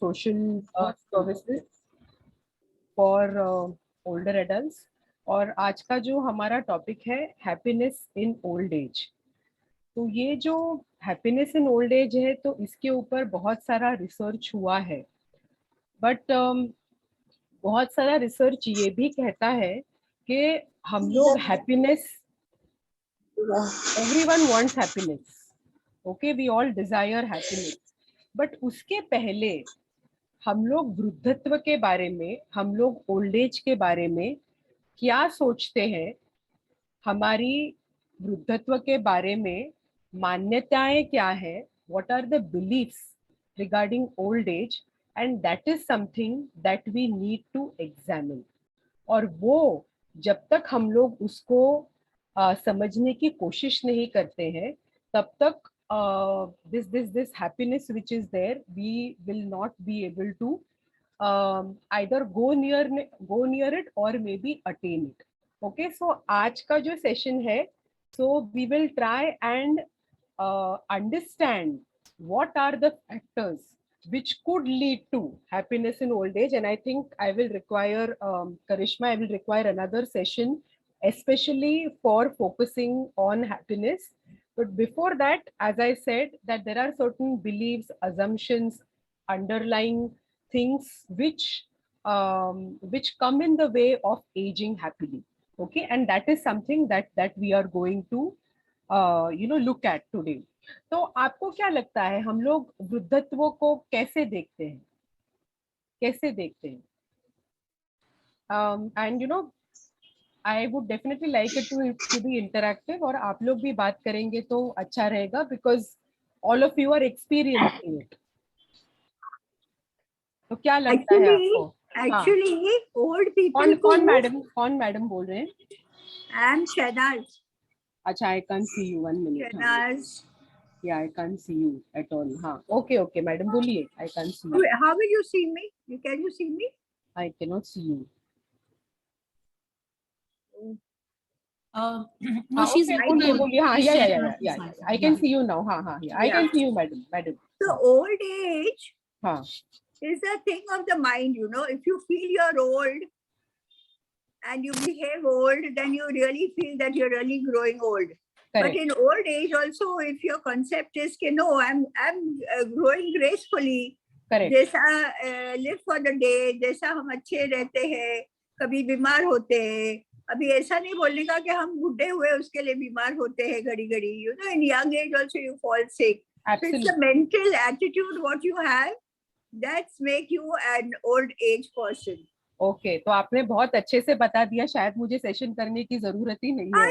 social services for older adults. और आज का जो हमारा टॉपिक है हैप्पीनेस इन ओल्ड एज। तो ये जो हैप्पीनेस इन ओल्ड एज है, तो इसके ऊपर बहुत सारा रिसर्च हुआ है, बट बहुत सारा रिसर्च ये भी कहता है कि हम लोग happiness, everyone wants happiness, okay, we all desire happiness, but उसके पहले हम लोग वृद्धत्व के बारे में, हम लोग ओल्ड एज के बारे में क्या सोचते हैं, हमारी वृद्धत्व के बारे में मान्यताएं क्या है, what are the beliefs regarding old age, and that is something that we need to examine. और वो जब तक हम लोग उसको समझने की कोशिश नहीं करते हैं, तब तक this happiness which is there, we will not be able to either go near it or maybe attain it. Okay, so आज का जो सेशन है, so we will try and understand what are the factors which could lead to happiness in old age. And I think I will require Karishma, I will require another session especially for focusing on happiness. But before that, as I said, that there are certain beliefs, assumptions, underlying things which come in the way of aging happily. Okay, and that is something that we are going to look at today. तो आपको क्या लगता है, हम लोग वृद्धत्व को कैसे देखते हैं, कैसे देखते हैं? And I would definitely like it to be interactive, और आप लोग भी बात करेंगे तो अच्छा रहेगा, because all of you are experiencing it. तो क्या लगता है आपको? Actually, old people. कौन मैडम बोल रहे हैं? I am Shahnaz. अच्छा, I can't see you, 1 minute. Shahnaz. Yeah, I can't see you at all. हाँ, okay, मैडम बोलिए. I can't see you. How will you see me? Can you see me? I cannot see you. No, she's बोलिए. हाँ, yeah. I can see you now. हाँ, yeah. I can see you, madam. So old age हाँ. is a thing of the mind, If you feel you're old and you behave old, then you really feel that you're really growing old. Correct. But in old age also, if your concept is, no, I'm growing gracefully. Correct. जैसा live for the day, जैसा हम अच्छे रहते हैं, कभी बीमार होते हैं. अभी ऐसा नहीं बोलने का कि हम बुढ़े हुए उसके लिए बीमार होते हैं घड़ी घड़ी. In young age also you fall sick. Absolutely. So it's the mental attitude what you have that's make you an old age person. Okay, तो आपने बहुत अच्छे से बता दिया, शायद मुझे सेशन करने की जरूरत ही नहीं है.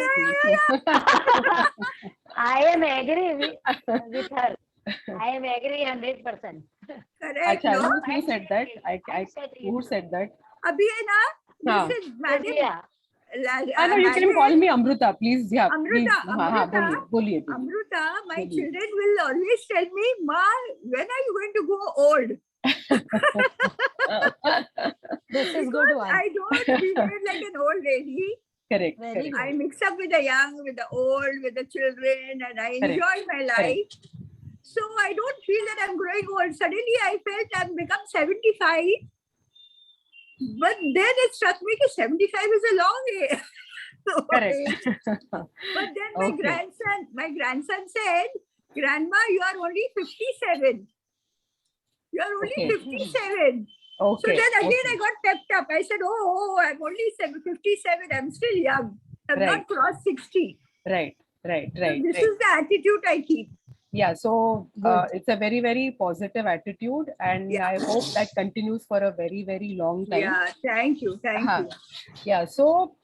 I am agree with her. I am agree 100%. Correct. अच्छा, who said that? Who said that? अभी है ना, this is madam. No, you can call me Amruta, please. Yeah, Amruta, please. हाँ, बोलिए. Amruta, my children will always tell me, Ma, when are you going to go old? This is good one. I don't behave like an old lady. Correct. I mix up with the young, with the old, with the children, and I enjoy my life. So I don't feel that I'm growing old. Suddenly I felt I've become 75. But then it struck me that 75 is a long age. Correct. But then my grandson said, Grandma, you are only 57. You are only 57. Okay. So then again I got pepped up. I said, oh, I'm only 57. I'm still young. I've not crossed 60. Right. So this is the attitude I keep. Yeah, so it's a very, very positive attitude, and I hope that continues for a very, very long time. Yeah, thank you. Yeah, so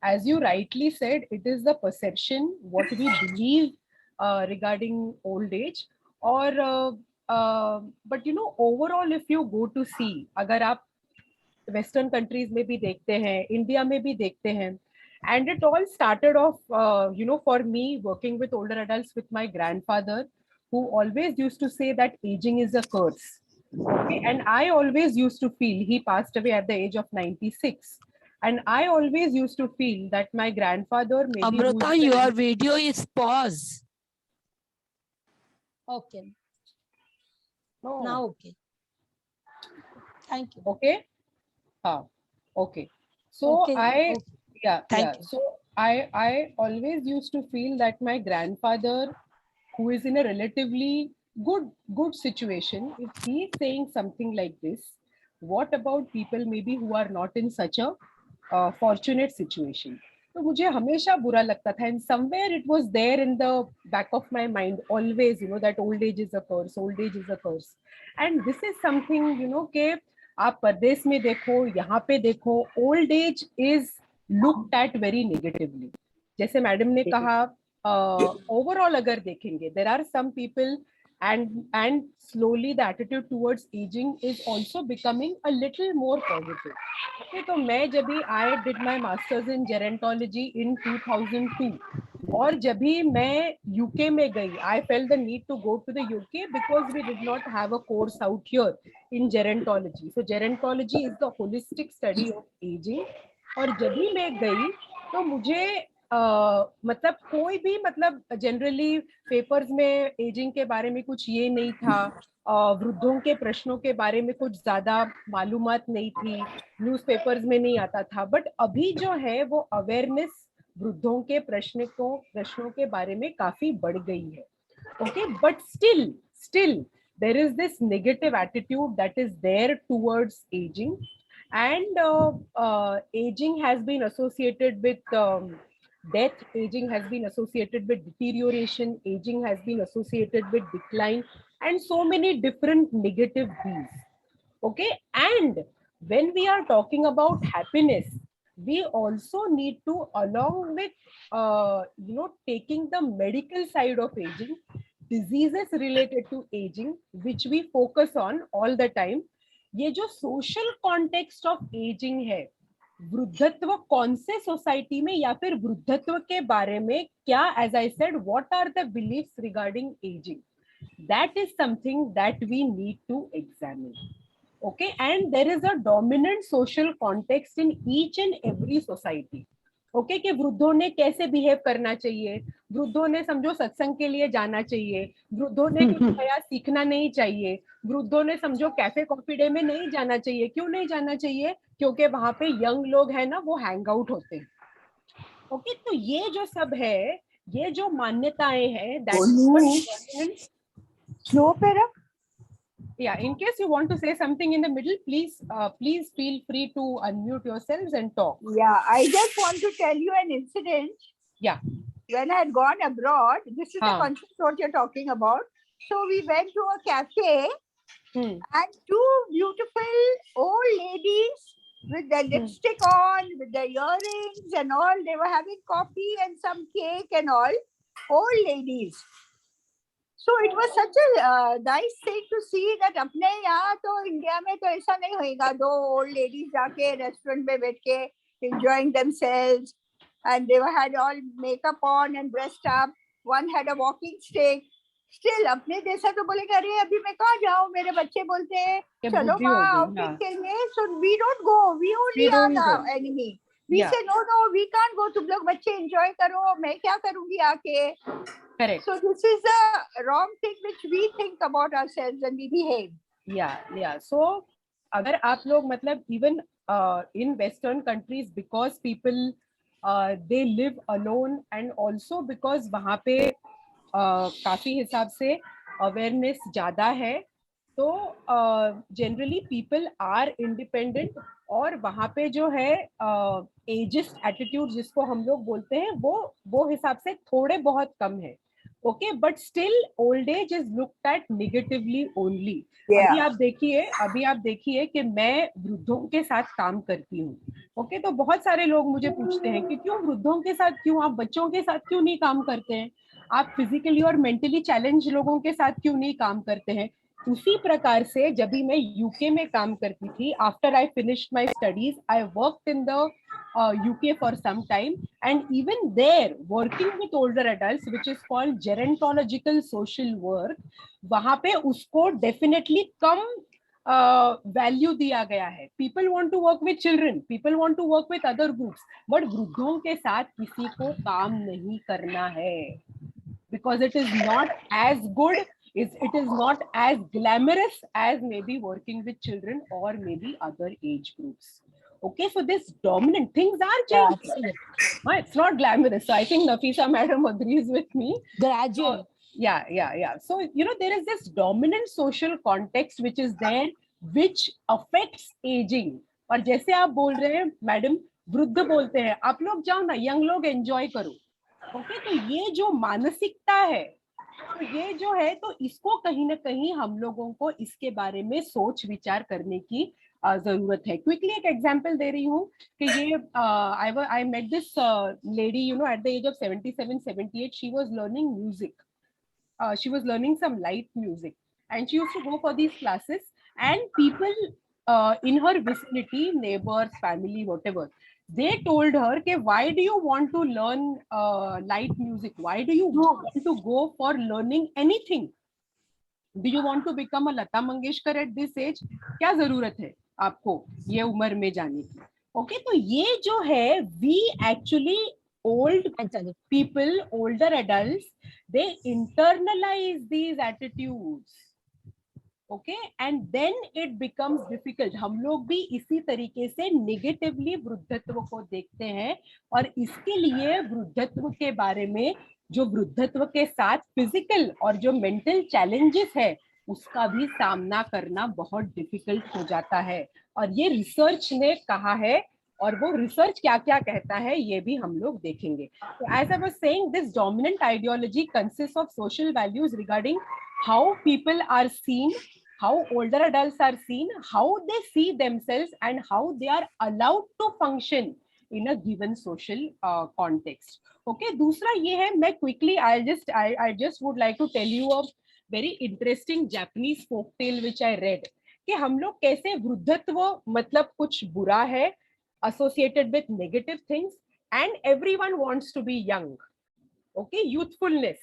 as you rightly said, it is the perception, what we believe regarding old age, or but overall, if you go to see, अगर आप Western countries में भी देखते हैं, India में भी देखते हैं. And it all started off, for me, working with older adults with my grandfather, who always used to say that aging is a curse. Okay, and I always used to feel, he passed away at the age of 96. And I always used to feel that my grandfather maybe... Amruta, your video is paused. Okay. No. Now okay. Thank you. Okay. Okay. So Okay. Thank you. So I always used to feel that my grandfather, who is in a relatively good situation, if he is saying something like this, what about people maybe who are not in such a fortunate situation? तो मुझे हमेशा बुरा लगता था, and somewhere it was there in the back of my mind always, that old age is a curse, old age is a curse. And this is something, कि आप परदेश में देखो, यहाँ पे देखो, old age is looked at very negatively. जैसे madam ने कहा, ओवरऑल अगर देखेंगे, there are some people and slowly the attitude towards aging is also becoming a little more positive. Okay, तो मैं जब भी I did my masters in gerontology in 2002, और जब भी मैं UK में गई, I felt the need to go to the UK because we did not have a course out here in gerontology. So gerontology is the holistic study of aging. और जब भी मैं गई तो मुझे मतलब कोई भी, मतलब जनरली पेपर्स में एजिंग के बारे में कुछ ये नहीं था, वृद्धों के प्रश्नों के बारे में कुछ ज्यादा मालूमात नहीं थी, न्यूज़पेपर्स में नहीं आता था. बट अभी जो है वो अवेयरनेस वृद्धों के प्रश्नों के बारे में काफी बढ़ गई है. Okay, but still there is this negative attitude that is there towards aging, and aging has been associated with death, aging has been associated with deterioration, aging has been associated with decline, and so many different negative views. Okay, and when we are talking about happiness, we also need to, along with taking the medical side of aging, diseases related to aging, which we focus on all the time, ये जो social context of aging है, वृद्धत्व कौन से society में या फिर वृद्धत्व के बारे में क्या, as I said, what are the beliefs regarding aging, that is something that we need to examine. Okay, and there is a dominant social context in each and every society. Okay, कि वृद्धों ने कैसे behave करना चाहिए, वृद्धों ने समझो सत्संग के लिए जाना चाहिए, वृद्धों ने कुछ नया सीखना नहीं चाहिए, वृद्धों ने समझो कैफे कॉफी डे में नहीं जाना चाहिए. क्यों नहीं जाना चाहिए? क्योंकि वहां पे यंग लोग है ना, वो हैंग आउट होते हैं. ओके, तो ये जो सब है, ये जो मान्यताएं हैं, दैट स्लो पे रख. Yeah, in case you want to say something in the middle, please feel free to unmute yourselves and talk. Yeah, I just want to tell you an incident. Yeah. When I had gone abroad, this is the concept what you're talking about. So we went to a cafe and two beautiful old ladies with their lipstick on, with their earrings and all, they were having coffee and some cake and all, old ladies. So it was such a nice thing to see that अपने यहाँ तो India में तो ऐसा नहीं होएगा, दो old ladies जाके रेस्टोरेंट में बैठ के enjoying themselves, and they had all makeup on and dressed up. One had a walking stick. Still अपने जैसा तो बोलेगा, अरे अभी मैं कहाँ जाऊँ, मेरे बच्चे बोलते हैं चलो वहाँ आउटिंग के लिए. So we don't go, we only are the enemy. We say no, we can't go. तुम लोग बच्चे enjoy करो, मैं क्या करूँगी आके. Correct. So this is a wrong thing which we think about ourselves and we behave. Yeah. So अगर आप लोग मतलब even in Western countries, because people they live alone, and also because वहाँ पे काफी हिसाब से awareness ज़्यादा है, तो generally people are independent, और वहाँ पे जो है ageist attitude जिसको हम लोग बोलते हैं, वो हिसाब से थोड़े बहुत कम है. Okay, but still old age is looked at negatively only. अभी आप देखिए कि मैं वृद्धों के साथ काम करती हूँ. ओके, तो बहुत सारे लोग मुझे पूछते हैं कि क्यों वृद्धों के साथ, क्यों आप बच्चों के साथ क्यों नहीं काम करते हैं, आप फिजिकली और मेंटली चैलेंज लोगों के साथ क्यों नहीं काम करते हैं. उसी प्रकार से जब भी मैं यूके में काम करती थी, after I finished my studies, I worked in the UK for some time, and even there working with older adults, which is called gerontological social work, वहां पे उसको definitely कम वैल्यू दिया गया है. People want to work with children, people want to work with other groups, but वृद्धों के साथ किसी को काम नहीं करना है, because it is not as good it is not as glamorous as maybe working with children or maybe other age groups. Okay, so this dominant things are changing. Yeah, it's not glamorous. So I think Nafisa madam agrees with me. Gradual. So, yeah. So, there is this dominant social context which is there, which affects aging. और जैसे आप बोल रहे हैं madam, वृद्ध बोलते हैं, आप लोग जाओ ना, यंग लोग एंजॉय करो. ओके, तो ये जो मानसिकता है, तो ये जो है, तो इसको कहीं ना कहीं हम लोगों को इसके बारे में सोच विचार करने की जरूरत है. क्विकली एक एग्जांपल दे रही हूँ कि ये I met this lady, at the age of 77, 78, she was learning music. She was learning some light music, and she used to go for these classes, and people in her vicinity, neighbors, family, whatever, they told her ke, why do you want to learn light music? Why do you want to go for learning anything? Do you want to become a Lata Mangeshkar at this age? क्या जरूरत है आपको ये उम्र में जाने की? Okay, तो ये जो है, we actually old people, older adults, they internalize these attitudes. Okay, and then it becomes difficult. हम लोग भी इसी तरीके से नेगेटिवली वृद्धत्व को देखते हैं, और इसके लिए वृद्धत्व के बारे में, जो वृद्धत्व के साथ फिजिकल और जो मेंटल चैलेंजेस है, उसका भी सामना करना बहुत डिफिकल्ट हो जाता है. और ये रिसर्च ने कहा है, और वो रिसर्च क्या क्या कहता है ये भी हम लोग देखेंगे. तो as I was saying, this dominant ideology consist of social values regarding how people are seen, how older adults are seen, how they see themselves, and how they are allowed to function in a given social context. Okay, दूसरा ये है, मैं quickly I just would like to tell you a very interesting Japanese folk tale which I read, कि हम लोग कैसे वृद्धत्व मतलब कुछ बुरा है, associated with negative things, and everyone wants to be young. Okay, youthfulness.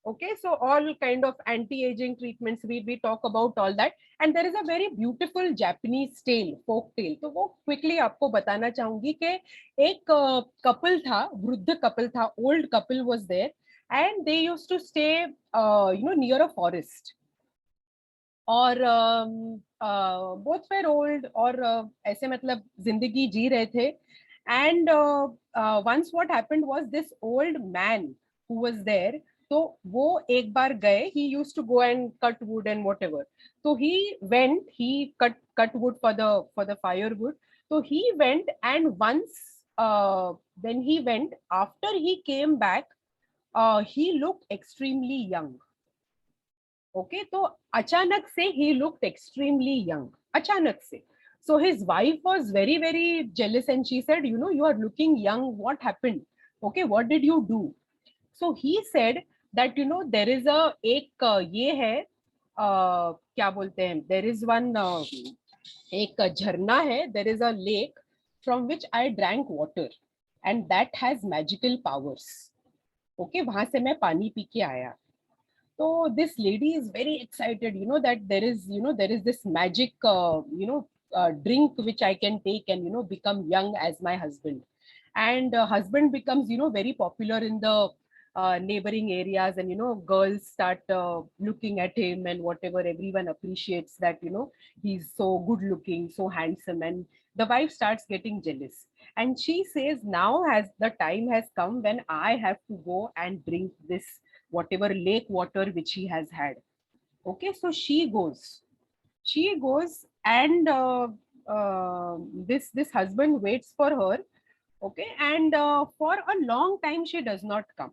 Okay, so all kind of anti-aging treatments, we talk about all that, and there is a very beautiful Japanese tale, folk tale. तो वो quickly आपको बताना चाहूंगी कि एक couple था, वृद्ध couple था, old couple was there, and they used to stay near a forest. और both were old, और ऐसे मतलब जिंदगी जी रहे थे. And once what happened was, this old man who was there, तो वो एक बार गए, he used to go and cut wood and whatever. So he went, he cut wood for the firewood. So he went, and once when he went, after he came back, he looked extremely young. Okay, तो अचानक से he looked extremely young, अचानक से. So his wife was very, very jealous, and she said, you are looking young, what happened? Okay, what did you do? So he said that, there is a एक ये है, क्या बोलते हैं, there is one एक झरना है, there is a lake from which I drank water, and that has magical powers. Okay, वहां से मैं पानी पी के आया. So this lady is very excited, that there is this magic, drink which I can take and, become young as my husband. And husband becomes, very popular in the neighboring areas, and, girls start looking at him and whatever, everyone appreciates that, he's so good looking, so handsome, and the wife starts getting jealous. And she says, now the time has come when I have to go and drink this whatever lake water which he has had. Okay, so she goes, and this husband waits for her. Okay, and for a long time she does not come.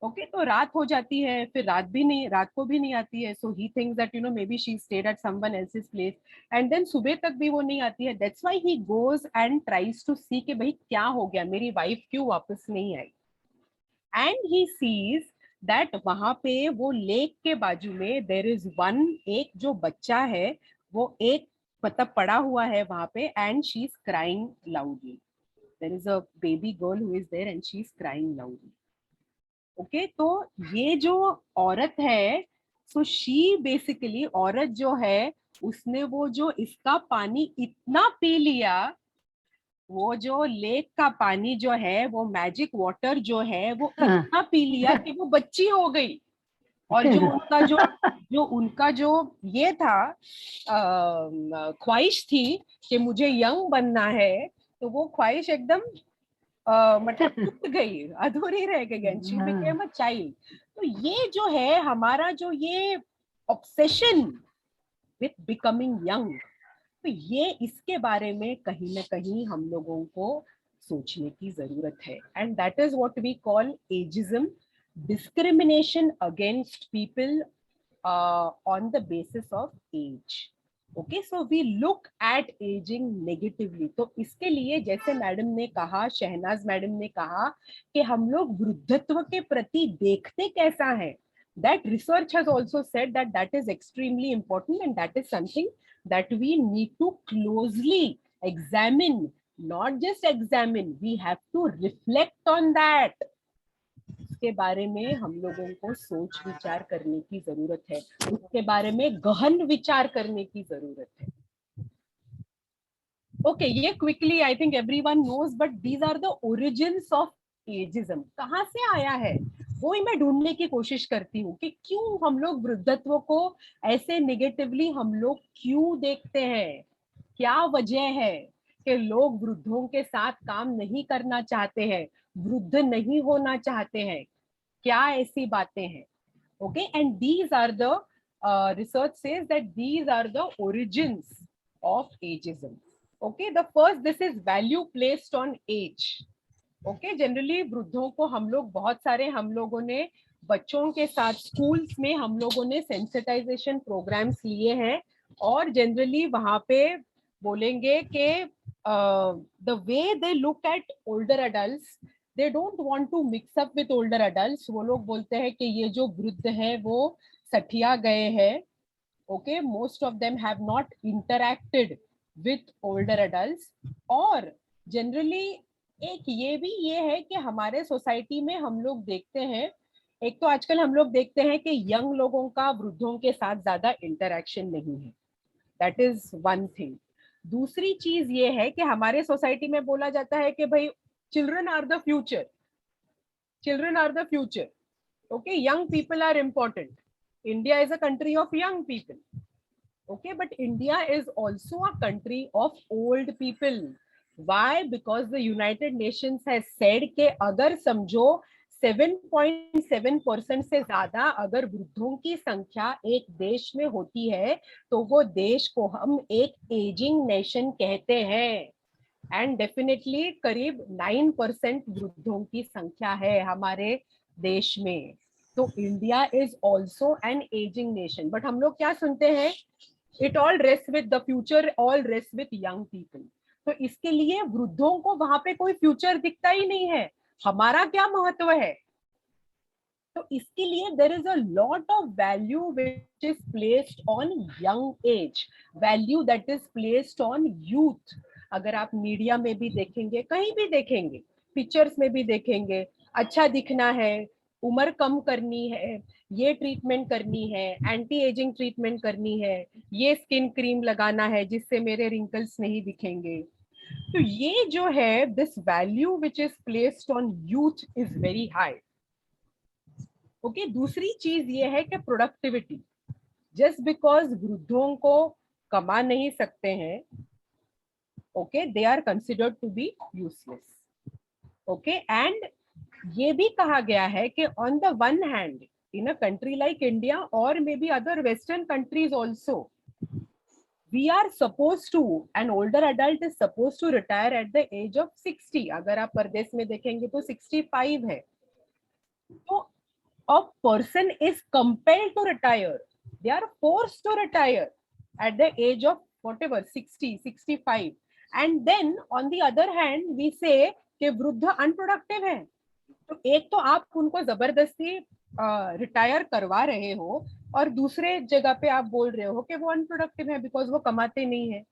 Okay, तो रात हो जाती है, फिर रात को भी नहीं आती है. So he thinks that, maybe she stayed at someone else's place, and then सुबह तक भी वो नहीं आती है. That's why he goes and tries to see कि भाई क्या हो गया, मेरी wife क्यों वापस नहीं आई. And he sees that वहां पे वो लेक के बाजू में there is one, एक जो बच्चा है वो एक मतलब पड़ा हुआ है वहां पे, and she is crying loudly. There is a baby girl who is there and she is crying loudly. Okay, तो ये जो औरत है, so she basically, औरत जो है उसने वो जो इसका पानी इतना पी लिया, वो जो लेक का पानी जो है, वो मैजिक वाटर जो है, वो इतना पी लिया कि वो बच्ची हो गई. और जो उनका जो ये था ख्वाहिश थी कि मुझे यंग बनना है, तो वो ख्वाहिश एकदम मतलब टूट गई, अधूरी रह गई, and she became a child. तो ये जो है हमारा जो ये ऑब्सेशन विथ बिकमिंग यंग, तो ये इसके बारे में कहीं ना कहीं हम लोगों को सोचने की जरूरत है। And that is what we call ageism, discrimination against people on the basis of age. Okay, so we look at aging negatively. तो इसके लिए जैसे मैडम ने कहा, शहनाज मैडम ने कहा कि हम लोग वृद्धत्व के प्रति देखते कैसा है, that research has also said that that is extremely important, and that is something that we need to closely examine. Not just examine, we have to reflect on that. उसके बारे में हम लोगों को सोच विचार करने की जरूरत है, उसके बारे में गहन विचार करने की जरूरत है। ओके, ये quickly I think everyone knows, but these are the origins of ageism. कहाँ से आया है वो ही मैं ढूंढने की कोशिश करती हूँ कि क्यों हम लोग वृद्धत्व को ऐसे नेगेटिवली हम लोग क्यों देखते हैं, क्या वजह है कि लोग वृद्धों के साथ काम नहीं करना चाहते हैं, वृद्ध नहीं होना चाहते हैं, क्या ऐसी बातें हैं। Okay, and these are the research says that these are the origins of ageism. Okay, the first, this is value placed on age. Okay, generally वृद्धों को हम लोग बहुत सारे, हम लोगों ने बच्चों के साथ स्कूल्स में हम लोगों ने सेंसिटाइजेशन प्रोग्राम्स लिए हैं, और जनरली वहां पे बोलेंगे कि the way they look at older adults, they don't want to mix up with older adults. वो लोग बोलते हैं कि ये जो वृद्ध है वो सठिया गए हैं। Okay, most of them have not interacted with older adults. और जनरली एक ये भी ये है कि हमारे सोसाइटी में हम लोग देखते हैं, एक तो आजकल हम लोग देखते हैं कि यंग लोगों का वृद्धों के साथ ज्यादा इंटरेक्शन नहीं है, दैट इज वन थिंग। दूसरी चीज ये है कि हमारे सोसाइटी में बोला जाता है कि भाई children are the future, children are the future. Okay, young people are important, India is a country of young people. Okay, but India is also a country of old people. Why? Because the United Nations has said कि अगर समझो 7.7% से ज्यादा अगर वृद्धों की संख्या एक देश में होती है, तो वो देश को हम एक एजिंग नेशन कहते हैं। एंड डेफिनेटली करीब 9% वृद्धों की संख्या है हमारे देश में। तो India is also an ageing nation. But हम लोग क्या सुनते हैं, It all rests with the future, all rests with young people. तो इसके लिए वृद्धों को वहां पे कोई फ्यूचर दिखता ही नहीं है, हमारा क्या महत्व है। तो इसके लिए there is a lot of value which is placed on young age, value that is placed on youth. अगर आप मीडिया में भी देखेंगे, कहीं भी देखेंगे, पिक्चर्स में भी देखेंगे, अच्छा दिखना है, उम्र कम करनी है, ये ट्रीटमेंट करनी है, एंटी एजिंग ट्रीटमेंट करनी है, ये स्किन क्रीम लगाना है जिससे मेरे रिंकल्स नहीं दिखेंगे। तो ये जो है, this value which is placed on youth is very high. Okay, दूसरी चीज ये है कि प्रोडक्टिविटी, जस्ट बिकॉज वृद्धों को कमा नहीं सकते हैं, okay, they are considered to be useless. Okay, and ये भी कहा गया है कि on the one hand in a country like India or maybe other Western countries also, we are supposed to, an older adult is supposed to retire at the age of 60. अगर आप परदेश में देखेंगे तो 65 है। तो a person is compelled to retire, they are forced to retire at the age of whatever 60, 65, and then on the other hand we say कि वृद्ध अनप्रोडक्टिव है। तो एक तो आप उनको जबरदस्ती रिटायर करवा रहे हो, और दूसरे जगह पे आप बोल रहे हो कि वो अनप्रोडक्टिव है बिकॉज वो कमाते नहीं है।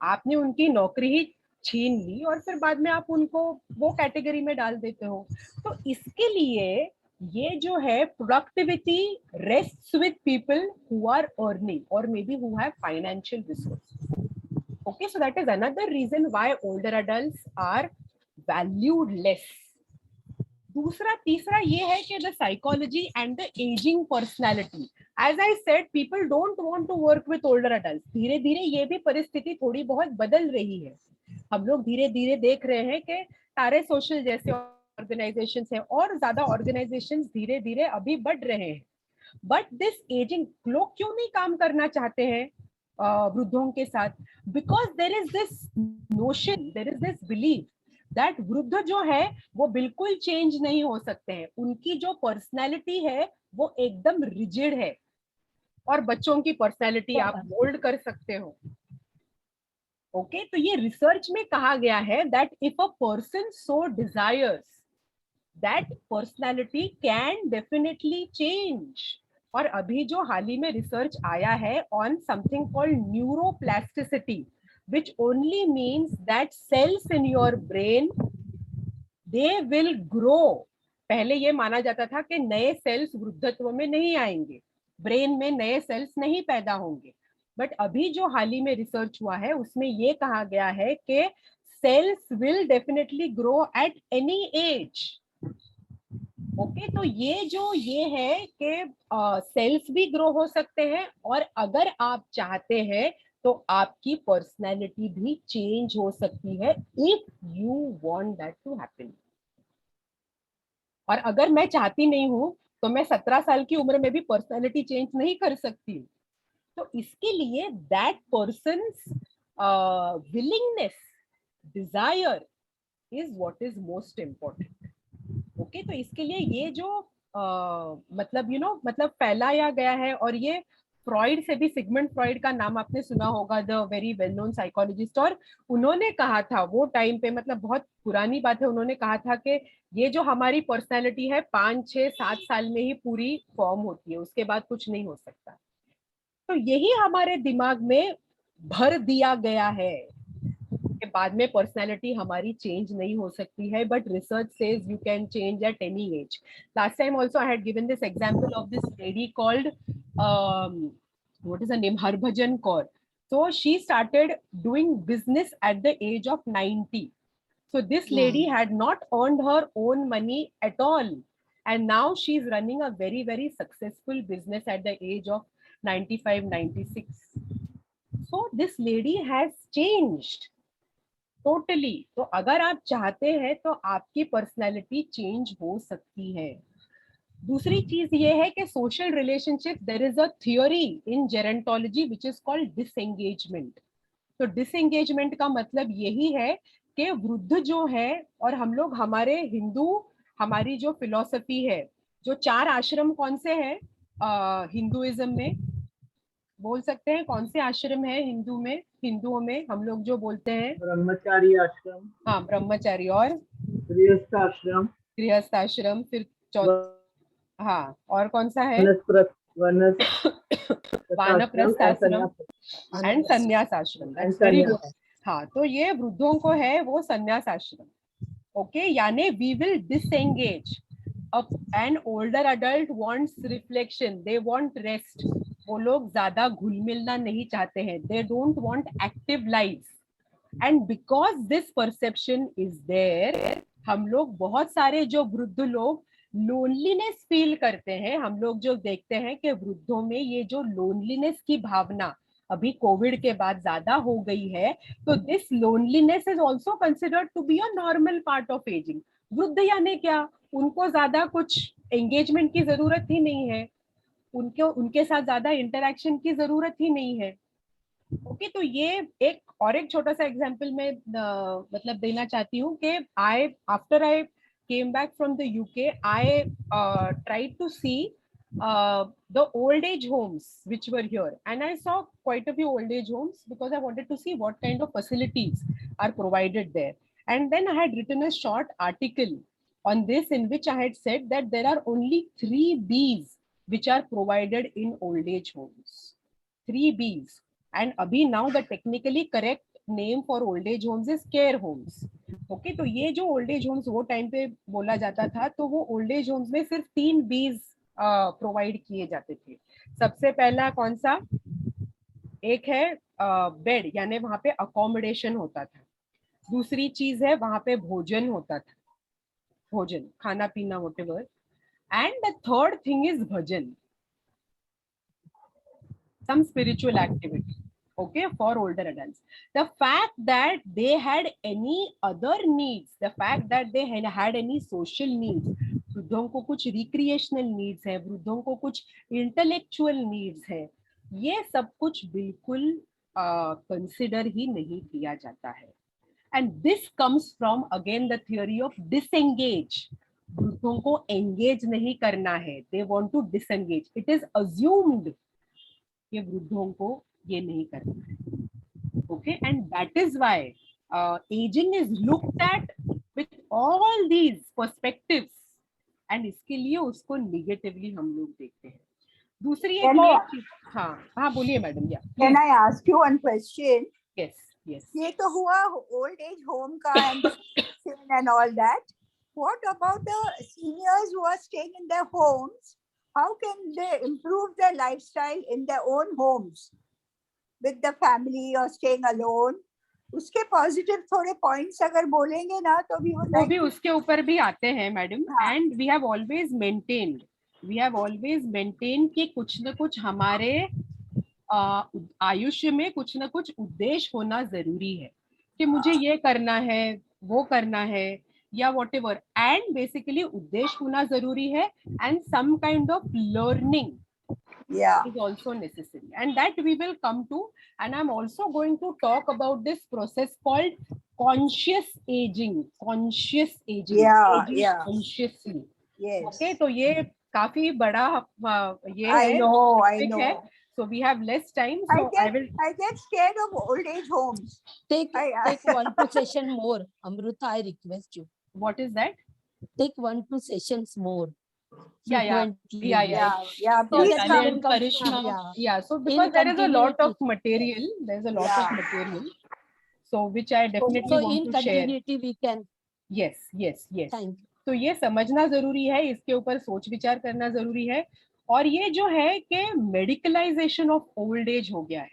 आपने उनकी नौकरी ही छीन ली और फिर बाद में आप उनको वो कैटेगरी में डाल देते हो। तो इसके लिए ये जो है productivity rests with people who are earning और may be who have financial resource. Okay, so that is another reason why older adults are valued less. दूसरा तीसरा ये है कि the psychology and the ageing personality. As I said, people don't want to work with older adult. धीरे धीरे ये भी परिस्थिति थोड़ी बहुत बदल रही है. हम लोग धीरे धीरे देख रहे हैं कि सारे सोशल जैसे ऑर्गेनाइजेशंस हैं और ज्यादा ऑर्गेनाइजेशंस धीरे धीरे अभी बढ़ रहे हैं. बट दिस एजिंग, लोग क्यों नहीं काम करना चाहते हैं वृद्धों के साथ? Because there is this notion, there is this belief that वृद्ध जो है वो बिल्कुल चेंज नहीं हो सकते हैं. उनकी जो पर्सनैलिटी है वो एकदम रिजिड है, और बच्चों की पर्सनैलिटी आप मोल्ड कर सकते हो. ओके, तो ये रिसर्च में कहा गया है that if a person so desires, that personality can definitely change. और अभी जो हाल ही में रिसर्च आया है on something called neuroplasticity, which only means that cells in your brain, they will grow. पहले ये माना जाता था कि नए सेल्स वृद्धत्व में नहीं आएंगे, ब्रेन में नए सेल्स नहीं पैदा होंगे. बट अभी जो हाल ही में रिसर्च हुआ है उसमें ये कहा गया है कि sales will definitely grow at any age. Okay, तो ये है कि सेल्स भी ग्रो हो सकते हैं, और अगर आप चाहते हैं तो आपकी पर्सनैलिटी भी चेंज हो सकती है if you want that to happen. और अगर मैं चाहती नहीं हूं तो मैं 17 साल की उम्र में भी पर्सनैलिटी चेंज नहीं कर सकती. तो इसके लिए that persons willingness, desire is what is most important. Okay, तो इसके लिए ये जो मतलब मतलब फैलाया गया है, और ये फ्रॉइड से भी, सिगमंड फ्रॉइड का नाम आपने सुना होगा, the very well known psychologist. और उन्होंने कहा था वो टाइम पे, मतलब बहुत पुरानी बात है, उन्होंने कहा था कि ये जो हमारी पर्सनैलिटी है 5, 6, 7 साल में ही पूरी फॉर्म होती है, उसके बाद कुछ नहीं हो सकता. तो यही हमारे दिमाग में भर दिया गया है कि बाद में पर्सनैलिटी हमारी चेंज नहीं हो सकती है. But research says you can change at any as. Last time also I had given this example of this lady called what is her name, Harbhajan Kaur. So she started doing business at the age of 90. So this lady had not earned her own money at all, and now she's running a very very successful business at the age of 95, 96. So this lady has changed totally. तो अगर आप चाहते हैं तो आपकी personality change हो सकती है. दूसरी चीज ये है कि social relationship, there is a theory in gerontology which is called disengagement. तो डिसएंगेजमेंट का मतलब यही है कि वृद्ध जो है, और हम लोग हमारे हिंदू, हमारी जो फिलॉसफी है, जो 4 आश्रम कौन से हैं हिंदुइज्म में, बोल सकते हैं कौन से आश्रम है हिंदू में, हिंदुओं में हम लोग जो बोलते हैं? ब्रह्मचारी आश्रम. हाँ, ब्रह्मचारी. और गृहस्थ आश्रम. गृहस्थ आश्रम. फिर हाँ, और कौन सा है? वानप्रस्थ आश्रम एंड संन्यास आश्रम. That's very good. हाँ, तो ये वृद्धों को है वो संन्यास आश्रम. ओके, यानी we will disengage. An older adult wants reflection, they want rest. वो लोग ज्यादा घुल मिलना नहीं चाहते हैं, they don't want active life. And because this perception is there, हम लोग बहुत सारे जो वृद्ध लोग लोनलीनेस फील करते हैं, हम लोग जो देखते हैं कि वृद्धों में ये जो लोनलीनेस की भावना अभी कोविड के बाद ज्यादा हो गई है, तो this loneliness is also considered to be a normal part of ageing. वृद्ध यानी क्या? उनको ज्यादा कुछ एंगेजमेंट की जरूरत ही नहीं है, उनके साथ ज्यादा इंटरेक्शन की जरूरत ही नहीं है. ओके, तो ये एक छोटा सा एग्जांपल मैं मतलब देना चाहती हूँ कि after I came back from the UK, I tried to see the old age homes which were here, and I saw quite a few old age homes because I wanted to see what kind of facilities are provided there. And then I had written a short article on this in which I had said that there are only 3 B's which are provided in old age homes. 3 B's. And abhi now the technically correct name for old age homes is care homes. Okay, तो ये जो old age homes वो time पे बोला जाता था, तो वो ओल्ड एज होम्स में सिर्फ 3 बीज प्रोवाइड किए जाते थे. सबसे पहला कौन सा? एक है बेड, यानी वहां पे अकोमोडेशन होता था. दूसरी चीज है वहां पे भोजन होता था. bhojan, khana pina, whatever. And the third thing is bhajan, some spiritual activity, okay, for older adults. The fact that they had any other needs, the fact that they had any social needs, वृद्धों को कुछ recreational needs है, वृद्धों को कुछ intellectual needs है, ये सब कुछ बिल्कुल consider ही नहीं किया जाता है. And this comes from again the theory of disengage. वृद्धों को engage नहीं करना है, they want to disengage. It is assumed कि वृद्धों को ये नहीं करना है. Okay, and that is why aging is looked at with all these perspectives, and इसके लिए उसको negatively हम लोग देखते हैं. दूसरी एक चीज, हाँ बोलिए मैडम. या Can I ask you one question? Yes, yes. ये तो हुआ old age home का and all that. What about the seniors who are staying in their homes? How can they improve their lifestyle in their own homes with the family or staying alone? उसके positive थोड़े points अगर बोलेंगे ना तो भी वो भी उसके ऊपर भी आते हैं madam. And we have always maintained कि कुछ न कुछ हमारे आयुष्य में कुछ न कुछ उद्देश्य होना जरूरी है कि मुझे ये करना है, वो करना है, या whatever. And basically उद्देश्य होना जरूरी है, and some kind of learning is also necessary, and that we will come to. And I'm also going to talk about this process called conscious aging. Aging consciously. Yes. Okay, तो ये काफी बड़ा ये I know. So we have less time, so I get scared of old age homes. Take 1-2 session more, Amruta, I request you. What is that? Take 1-2 sessions more. Yeah. Please come. Karishma. Yeah. So because there is a lot of material, so which I definitely want to share. So in continuity we can. Yes. Thank you. तो ये समझना जरूरी है, इसके ऊपर सोच विचार करना जरूरी है. और ये जो है कि मेडिकलाइजेशन ऑफ ओल्ड एज हो गया है.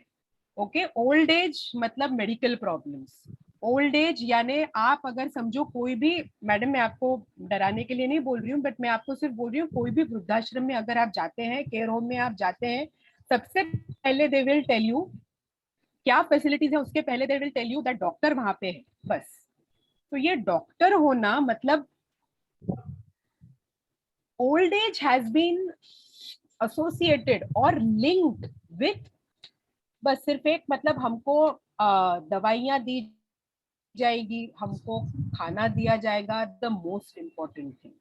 ओके, ओल्ड एज मतलब मेडिकल प्रॉब्लम्स. ओल्ड एज यानी आप अगर समझो कोई भी, मैडम मैं आपको डराने के लिए नहीं बोल रही हूँ, बट मैं आपको सिर्फ बोल रही हूँ, कोई भी वृद्धाश्रम में अगर आप जाते हैं, केयर होम में आप जाते हैं, सबसे पहले दे विल टेल यू क्या फैसिलिटीज है, उसके पहले they will tell you that doctor वहां पे है, बस. तो ये डॉक्टर होना मतलब old age has been associated or linked with, बस सिर्फ एक मतलब हमको दवाइयां दी जाएगी, हमको खाना दिया जाएगा, the most important thing.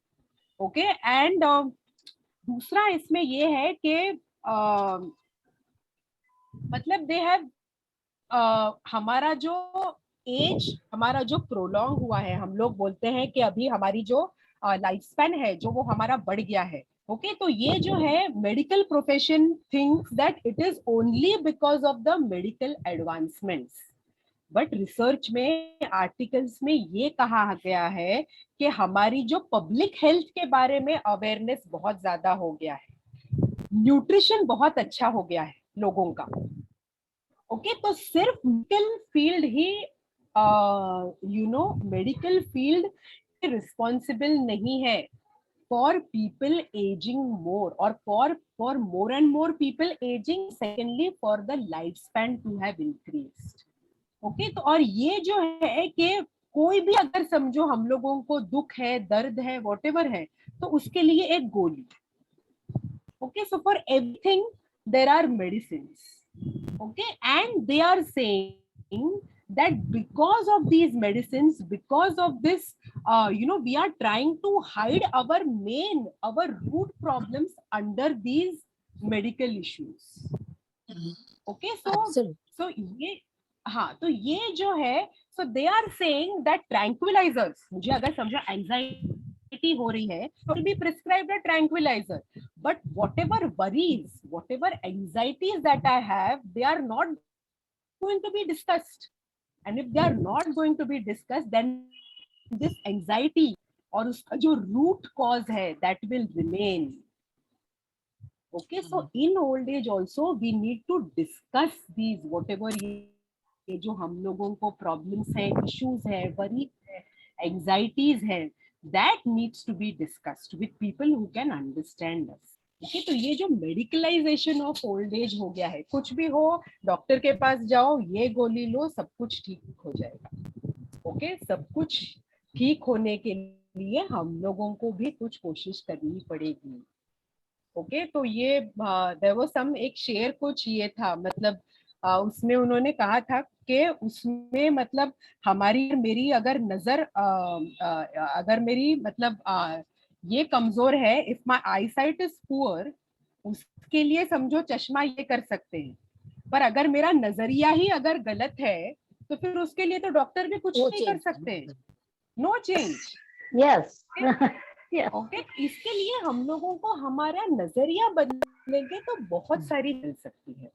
Okay, and दूसरा इसमें ये है कि मतलब दे हैव हमारा जो एज, हमारा जो प्रोलॉन्ग हुआ है, हम लोग बोलते हैं कि अभी हमारी जो लाइफ स्पैन है जो वो हमारा बढ़ गया है. ओके, तो ये जो है medical profession thinks that it is only because of the medical advancements, but research में, आर्टिकल्स में ये कहा गया है कि हमारी जो पब्लिक हेल्थ के बारे में अवेयरनेस बहुत ज्यादा हो गया है, न्यूट्रिशन बहुत अच्छा हो गया है लोगों का. ओके, तो सिर्फ मेडिकल फील्ड ही मेडिकल फील्ड रिस्पॉन्सिबल नहीं है फॉर पीपल एजिंग मोर, और for more and more people ageing, secondly for the life span to have increased. Okay, तो और ये जो है कि कोई भी अगर समझो हम लोगों को दुख है, दर्द है, व्हाटएवर है, तो उसके लिए एक गोली. Okay, so for everything there are medicines. Okay, and they are saying that because of these medicines, because of this, we are trying to hide our root problems under these medical issues. Okay, so ये, हाँ, तो ये जो है, so they are saying that tranquilizers, मुझे अगर समझो anxiety हो रही है, so will be prescribed a tranquilizer. But whatever worries, whatever anxieties that I have, they are not going to be discussed. And if they are not going to be discussed, then this anxiety और उसका जो root cause है, that will remain. Okay, so in old age also we need to discuss these whatever ये जो हम लोगों को problems हैं, issues हैं, worries हैं, anxieties हैं, that needs to be discussed with people who can understand us. Okay तो ये जो मेडिकलाइजेशन ऑफ ओल्ड एज हो गया है, कुछ भी हो डॉक्टर के पास जाओ, ये गोली लो, सब कुछ ठीक हो जाएगा. ओके सब कुछ ठीक होने के लिए हम लोगों को भी कुछ कोशिश करनी पड़ेगी. ओके तो ये देयर वाज सम एक शेयर कुछ ये था, मतलब उसमें उन्होंने कहा था कि उसमें मतलब हमारी मेरी अगर नजर अगर मेरी मतलब ये कमजोर है, if my eyesight is poor, उसके लिए समझो चश्मा ये कर सकते हैं, पर अगर मेरा नजरिया ही अगर गलत है तो फिर उसके लिए तो डॉक्टर भी कुछ नहीं कर सकते हैं. No change. यस. ओके इसके लिए हम लोगों को हमारा नजरिया बदलेंगे तो बहुत सारी मिल सकती है.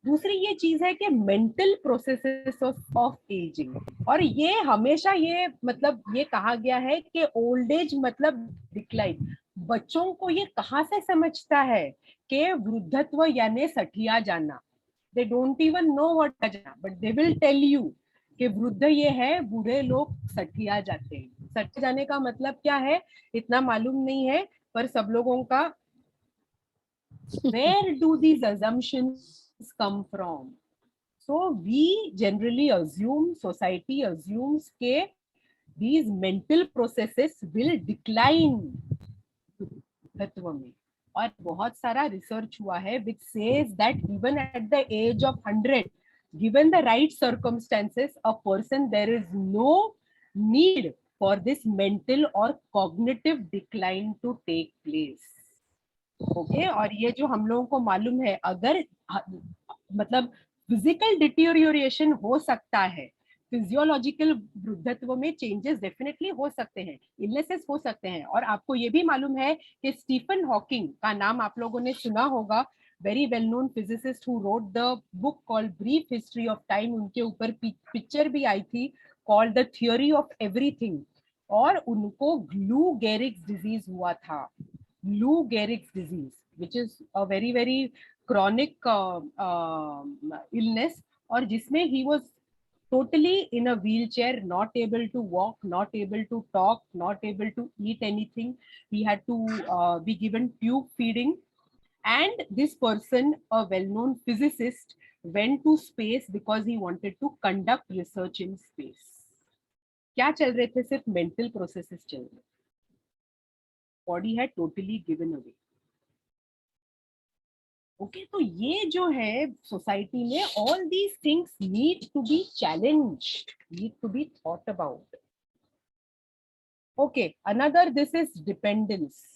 दूसरी ये चीज है कि मेंटल प्रोसेसेस ऑफ एजिंग, और ये हमेशा ये मतलब ये कहा गया है कि ओल्ड एज मतलब डिक्लाइन. बच्चों को ये कहाँ से समझता है कि वृद्धत्व यानी सठिया जाना. They don't even know what जाना, but they will tell you कि वृद्ध ये है, बूढ़े लोग सठिया जाते हैं. सठ जाने का मतलब क्या है इतना मालूम नहीं है, पर सब लोगों का where do these assumptions come from? So we generally assume, society assumes के these mental processes will decline तत्व में. और बहुत सारा रिसर्च हुआ है which says that even at the age of 100, given the right circumstances, a person, there is no need for this mental or cognitive decline to take place. Okay और ये जो हम लोगों को मालूम है, अगर मतलब फिजिकल डिटीरियोरेशन हो सकता है, फिजियोलॉजिकल वृद्धत्व में चेंजेस डेफिनेटली हो सकते हैं, इलनेसेस हो सकते हैं. और आपको ये भी मालूम है कि स्टीफन हॉकिंग का नाम आप लोगों ने सुना होगा, very well known physicist who wrote the book called brief history of time. उनके ऊपर पिक्चर भी आई थी called the theory of everything, और उनको ग्लू गेरिक्स डिजीज हुआ था. Lou Gehrig's disease, which is a very very chronic illness, और जिसमें he was totally in a wheelchair, not able to walk, not able to talk, not able to eat anything. He had to be given tube feeding, and this person, a well-known physicist, went to space because he wanted to conduct research in space. क्या चल रहे थे? सिर्फ mental processes चल रहे. Body है totally given away. Okay तो ये जो है सोसाइटी में, all these things need to be challenged, need to be thought about. Okay another, this is dependence.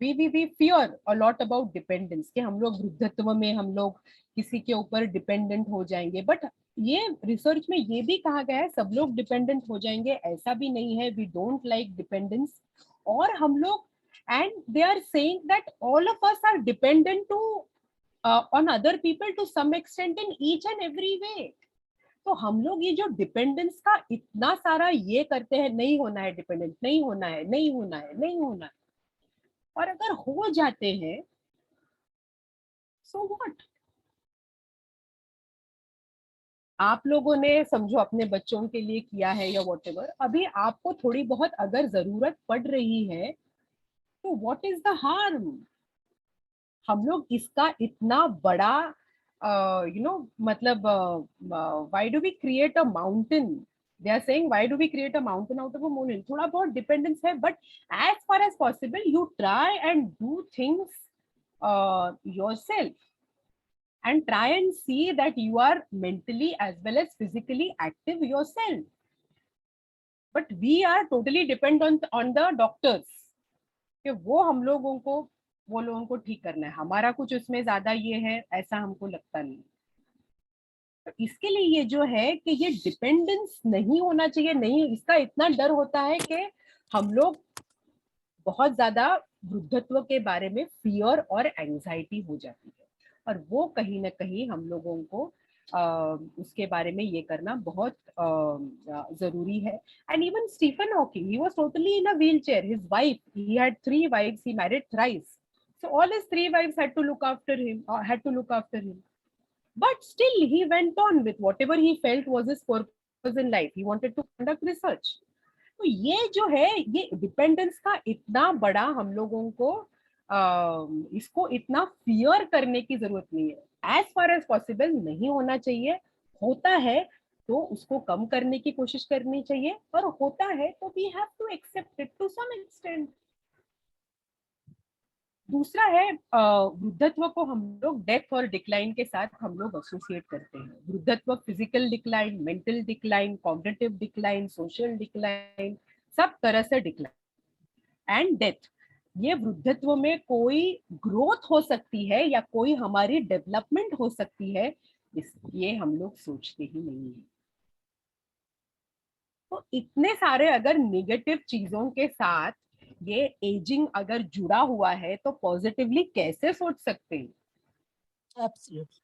we fear a lot about dependence कि हम लोग वृद्धत्व में हम लोग किसी के ऊपर डिपेंडेंट हो जाएंगे. बट ये रिसर्च में ये भी कहा गया है सब लोग डिपेंडेंट हो जाएंगे, ऐसा भी नहीं है. We don't like dependence. और हम लोग, and they are saying that all of us are dependent to on other people to some extent in each and every way. तो हम लोग ये जो डिपेंडेंस का इतना सारा ये करते हैं, नहीं होना है डिपेंडेंट, नहीं होना है, नहीं होना है, नहीं होना है, और अगर हो जाते हैं सो व्हाट. आप लोगों ने समझो अपने बच्चों के लिए किया है या व्हाटएवर, अभी आपको थोड़ी बहुत अगर जरूरत पड़ रही है तो व्हाट इज द हार्म. हम लोग इसका इतना बड़ा मतलब why do we create a mountain. They are saying, why do we create a mountain out of a molehill? थोड़ा बहुत डिपेंडेंस है, but as far as possible you try and do things yourself, and try and see that you are mentally as well as physically active yourself. But we are totally dependent on the doctors कि वो हम लोगों को ठीक करना है. हमारा कुछ उसमें ज्यादा ये है ऐसा हमको लगता नहीं. तो इसके लिए ये जो है कि ये डिपेंडेंस नहीं होना चाहिए. नहीं, इसका इतना डर होता है कि हम लोग बहुत ज्यादा वृद्धत्व के बारे में फियर और एंजाइटी हो जाती है, और वो कहीं ना कहीं हम लोगों को उसके बारे में ये करना बहुत जरूरी है. And even Stephen Hawking, he was totally in a wheelchair. His wife, he had 3 wives, he married thrice, so all his 3 wives had to look after him. But still he went on with whatever he felt was his purpose in life. He wanted to conduct research. तो ये जो है, ये dependence का इतना बड़ा हम लोगों को इसको इतना फियर करने की जरूरत नहीं है। एज फार एज पॉसिबल नहीं होना चाहिए। होता है तो उसको कम करने की कोशिश करनी चाहिए, और होता है तो we have to accept it to some extent. दूसरा है वृद्धत्व को हम लोग डेथ और डिक्लाइन के साथ हम लोग एसोसिएट करते हैं। वृद्धत्व physical decline, mental decline, cognitive decline, social decline, सब तरह से डिक्लाइन। एंड डेथ, ये वृद्धत्व में कोई ग्रोथ हो सकती है या कोई हमारी डेवलपमेंट हो सकती है, ये हम लोग सोचते ही नहीं है। तो इतने सारे अगर नेगेटिव चीजों के साथ ये एजिंग अगर जुड़ा हुआ है तो पॉजिटिवली कैसे सोच सकते हैं? Absolutely.